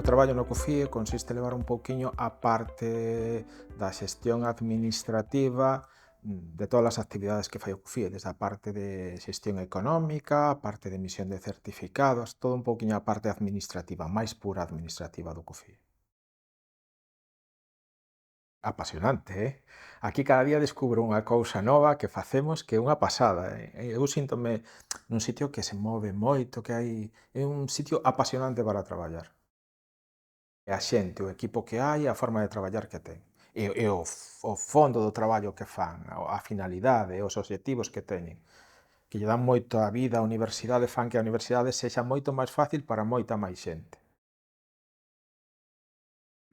meu traballo no COFIE consiste en levar un pouquiño a parte da xestión administrativa de todas as actividades que fai o COFIE, desde a parte de xestión económica, a parte de emisión de certificados, todo un pouquiño a parte administrativa, máis pura administrativa do COFIE. Apasionante, Aquí cada día descubro unha cousa nova que facemos que é unha pasada, Eu síntome nun sitio que se move moito, que hai é un sitio apasionante para traballar. E a xente, o equipo que hai, a forma de traballar que ten. O fondo do traballo que fan, a finalidade, os obxectivos que teñen, que lle dan moito a vida á universidade, fan que a universidade sexa moito máis fácil para moita máis xente.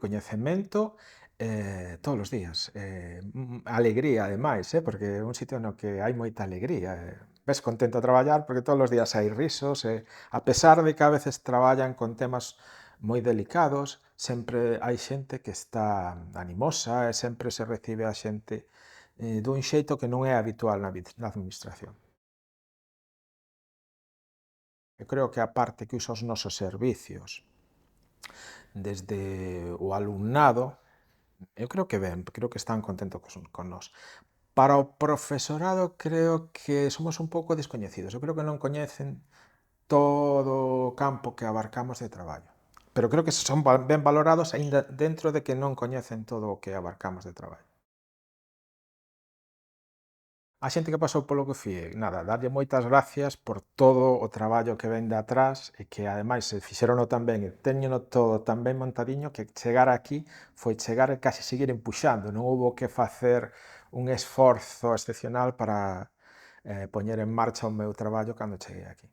Coñecemento, todos os días, alegría ademais, porque é un sitio no que hai moita alegría, ves contento a traballar porque todos os días hai risos, a pesar de que a veces traballan con temas moi delicados, sempre hai xente que está animosa e sempre se recibe a xente, dun xeito que non é habitual na administración. Eu creo que a parte que usa os nosos servicios, desde o alumnado, eu creo que ben, creo que están contentos con nós. Para o profesorado creo que somos un pouco descoñecidos, eu creo que non coñecen todo o campo que abarcamos de traballo. Pero creo que son ben valorados aínda dentro de que non coñecen todo o que abarcamos de traballo. A xente que pasou polo COFIE, nada, darlle moitas gracias por todo o traballo que ven de atrás e que ademais se fixerono tan ben e téñeno todo tan ben montadiño que chegar aquí foi chegar e case seguir empuxando, non houbo que facer un esforzo excepcional para poñer en marcha o meu traballo cando cheguei aquí.